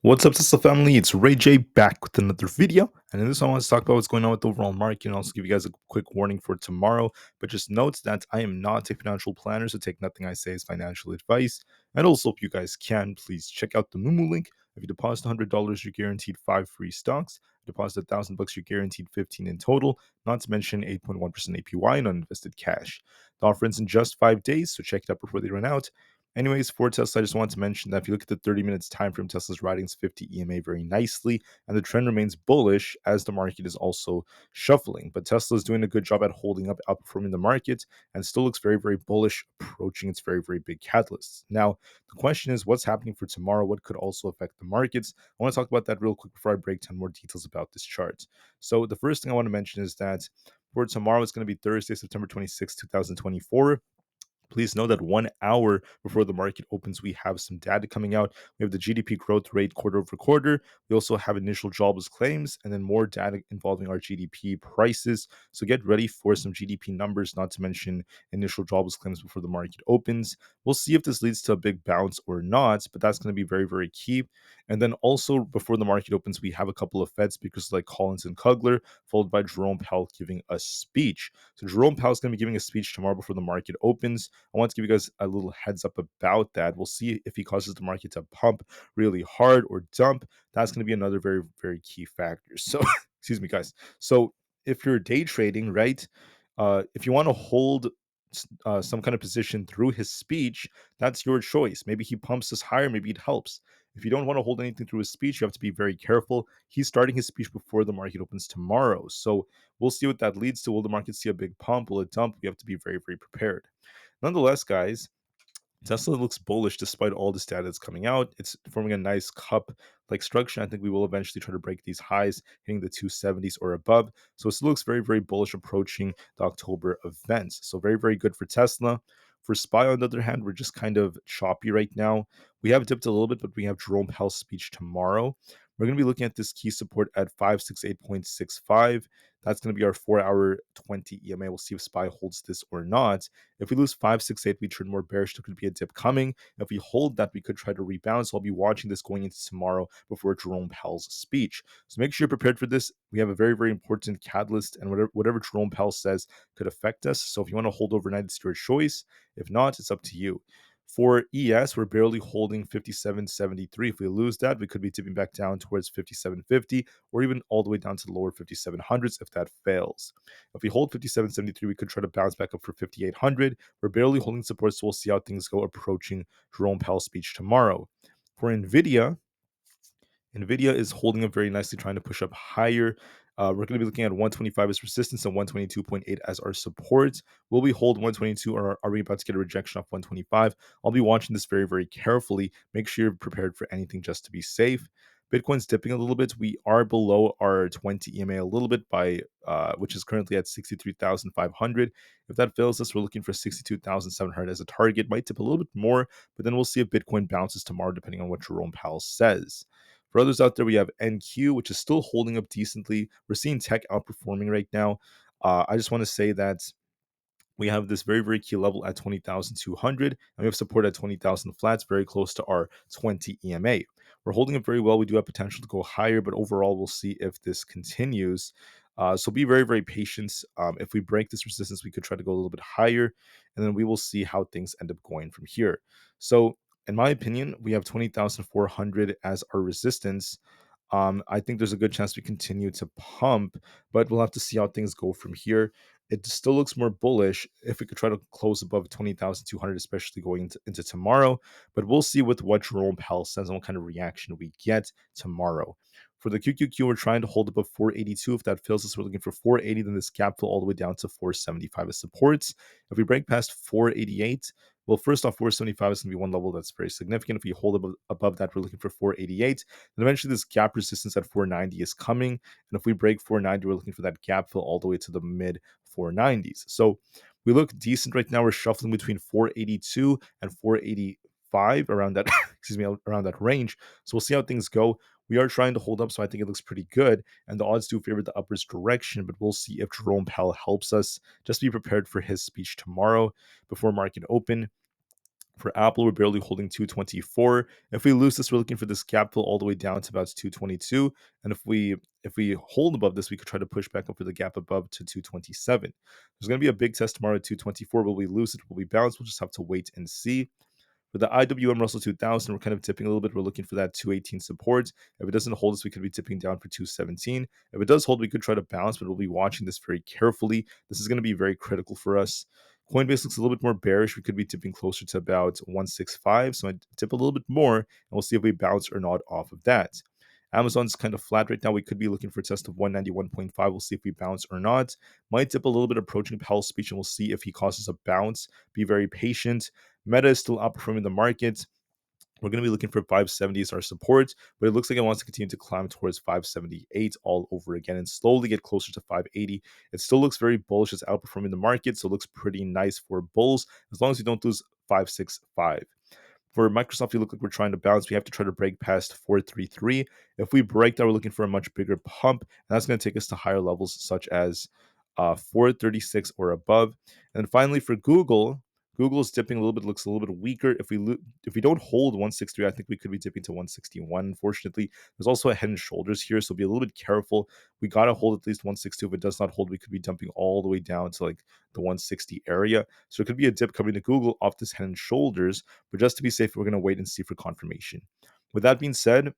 What's up, Tesla family? It's Ray J back with another video. And in this one, I want to talk about what's going on with the overall market and also give you guys a quick warning for tomorrow. But just note that I am not a financial planner, so take nothing I say as financial advice. And also, if you guys can, please check out the Moomoo link. If you deposit $100, you're guaranteed 5 free stocks. Deposit $1,000, you're guaranteed 15 in total, not to mention 8.1% APY on uninvested cash. The offer ends in just 5 days, so check it out before they run out. Anyways, for Tesla, I just wanted to mention that if you look at the 30 minutes time frame, Tesla's riding its 50 EMA very nicely, and the trend remains bullish as the market is also shuffling. But Tesla is doing a good job at holding up, outperforming the market, and still looks very, very bullish, approaching its very, very big catalysts. Now, the question is, what's happening for tomorrow? What could also affect the markets? I want to talk about that real quick before I break down more details about this chart. So, the first thing I want to mention is that for tomorrow, it's going to be Thursday, September 26, 2024. Please know that 1 hour before the market opens, we have some data coming out. We have the GDP growth rate quarter over quarter. We also have initial jobless claims and then more data involving our GDP prices. So get ready for some GDP numbers, not to mention initial jobless claims before the market opens. We'll see if this leads to a big bounce or not, but that's going to be very, very key. And then also before the market opens, we have a couple of Fed speakers like Collins and Kugler, followed by Jerome Powell giving a speech. So Jerome Powell is going to be giving a speech tomorrow before the market opens. I want to give you guys a little heads up about that. We'll see if he causes the market to pump really hard or dump. That's going to be another very, very key factor. So, excuse me, guys. So, if you're day trading, right, if you want to hold some kind of position through his speech, that's your choice. Maybe he pumps us higher, maybe it helps. If you don't want to hold anything through his speech, you have to be very careful. He's starting his speech before the market opens tomorrow. So we'll see what that leads to. Will the market see a big pump? Will it dump? We have to be very, very prepared. Nonetheless, guys, Tesla looks bullish despite all this data that's coming out. It's forming a nice cup like structure. I think we will eventually try to break these highs, hitting the 270s or above. So it still looks very, very bullish approaching the October events. So very, very good for Tesla. For SPY, on the other hand, we're just kind of choppy right now. We have dipped a little bit, but we have Jerome Powell's speech tomorrow. We're going to be looking at this key support at 568.65. That's going to be our 4-hour 20 EMA. We'll see if SPY holds this or not. If we lose 568, we turn more bearish. There could be a dip coming. If we hold that, we could try to rebound. So I'll be watching this going into tomorrow before Jerome Powell's speech. So make sure you're prepared for this. We have a very, very important catalyst, and whatever Jerome Powell says could affect us. So if you want to hold overnight, it's your choice. If not, it's up to you. For ES, we're barely holding 57.73. If we lose that, we could be tipping back down towards 57.50 or even all the way down to the lower 5700s if that fails. If we hold 57.73, we could try to bounce back up for 5800. We're barely holding support, so we'll see how things go approaching Jerome Powell's speech tomorrow. For Nvidia is holding up very nicely, trying to push up higher. We're going to be looking at 125 as resistance and 122.8 as our support. Will we hold 122 or are we about to get a rejection off 125? I'll be watching this very, very carefully. Make sure you're prepared for anything just to be safe. Bitcoin's dipping a little bit. We are below our 20 EMA a little bit by which is currently at 63,500. If that fails us, we're looking for 62,700 as a target. Might dip a little bit more, but then we'll see if Bitcoin bounces tomorrow depending on what Jerome Powell says. For others out there, we have NQ, which is still holding up decently. We're seeing tech outperforming right now. I just want to say that we have this very, very key level at 20,200, and we have support at 20,000 flats, very close to our 20 EMA. We're holding it very well. We do have potential to go higher, but overall, we'll see if this continues. So be very, very patient. If we break this resistance, we could try to go a little bit higher, and then we will see how things end up going from here. So in my opinion, we have 20,400 as our resistance. I think there's a good chance we continue to pump, but we'll have to see how things go from here. It still looks more bullish if we could try to close above 20,200, especially going into tomorrow. But we'll see with what Jerome Powell says and what kind of reaction we get tomorrow. For the QQQ, we're trying to hold above 482. If that fails us, we're looking for 480. Then this gap fill all the way down to 475 as supports. If we break past 488, well, first off, 475 is going to be one level that's very significant. If we hold above that, we're looking for 488. And eventually, this gap resistance at 490 is coming. And if we break 490, we're looking for that gap fill all the way to the mid 490s. So we look decent right now. We're shuffling between 482 and 485 around that, excuse me, around that range. So we'll see how things go. We are trying to hold up, so I think it looks pretty good. And the odds do favor the upwards direction, but we'll see if Jerome Powell helps us. Just be prepared for his speech tomorrow before market open. For Apple, we're barely holding 224. If we lose this, we're looking for this gap fill all the way down to about 222. And if we hold above this, we could try to push back up for the gap above to 227. There's going to be a big test tomorrow at 224. Will we lose it? Will we bounce? We'll just have to wait and see. For the IWM Russell 2000, we're kind of tipping a little bit. We're looking for that 218 support. If it doesn't hold us, we could be tipping down for 217. If it does hold, we could try to bounce, but we'll be watching this very carefully. This is going to be very critical for us. Coinbase looks a little bit more bearish. We could be tipping closer to about 165. So I tip a little bit more, and we'll see if we bounce or not off of that. Amazon's kind of flat right now. We could be looking for a test of 191.5. We'll see if we bounce or not. Might dip a little bit approaching Powell's speech, and we'll see if he causes a bounce. Be very patient. Meta is still outperforming the market. We're going to be looking for 570 as our support, but it looks like it wants to continue to climb towards 578 all over again and slowly get closer to 580. It still looks very bullish. It's outperforming the market, so it looks pretty nice for bulls as long as you don't lose 565. For Microsoft, we look like we're trying to bounce. We have to try to break past 433. If we break that, we're looking for a much bigger pump, and that's going to take us to higher levels such as 436 or above. And then finally, for Google, Google's dipping a little bit, looks a little bit weaker. If we don't hold 163, I think we could be dipping to 161. Unfortunately, there's also a head and shoulders here, so be a little bit careful. We gotta hold at least 162. If it does not hold, we could be dumping all the way down to like the 160 area. So it could be a dip coming to Google off this head and shoulders. But just to be safe, we're gonna wait and see for confirmation. With that being said,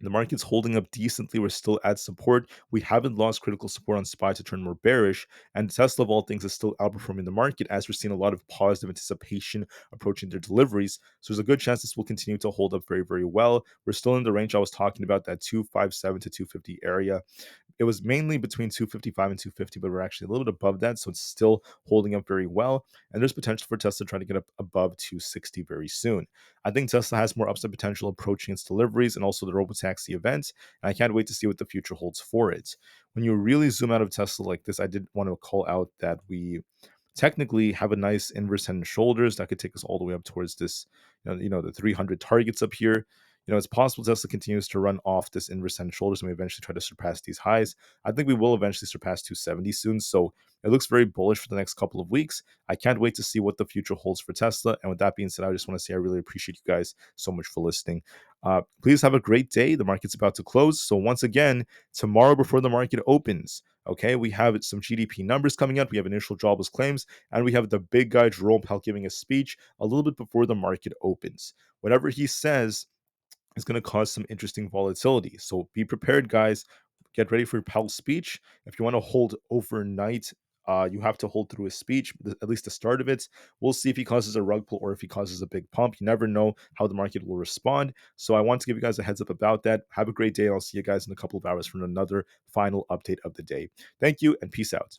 the market's holding up decently. We're still at support. We haven't lost critical support on SPY to turn more bearish. And Tesla, of all things, is still outperforming the market as we're seeing a lot of positive anticipation approaching their deliveries. So there's a good chance this will continue to hold up very, very well. We're still in the range I was talking about, that 257 to 250 area. It was mainly between 255 and 250, but we're actually a little bit above that. So it's still holding up very well. And there's potential for Tesla trying to get up above 260 very soon. I think Tesla has more upside potential approaching its deliveries and also the robotaxi event. And I can't wait to see what the future holds for it. When you really zoom out of Tesla like this, I did want to call out that we technically have a nice inverse head and shoulders that could take us all the way up towards this, the 300 targets up here. It's possible Tesla continues to run off this inverse head and shoulders and we eventually try to surpass these highs. I think we will eventually surpass 270 soon. So it looks very bullish for the next couple of weeks. I can't wait to see what the future holds for Tesla. And with that being said, I just want to say I really appreciate you guys so much for listening. Please have a great day. The market's about to close. So once again, tomorrow before the market opens, okay, we have some GDP numbers coming out. We have initial jobless claims, and we have the big guy Jerome Powell giving a speech a little bit before the market opens. Whatever he says is going to cause some interesting volatility. So be prepared, guys. Get ready for Powell's speech. If you want to hold overnight, you have to hold through his speech, at least the start of it. We'll see if he causes a rug pull or if he causes a big pump. You never know how the market will respond. So I want to give you guys a heads up about that. Have a great day. And I'll see you guys in a couple of hours for another final update of the day. Thank you and peace out.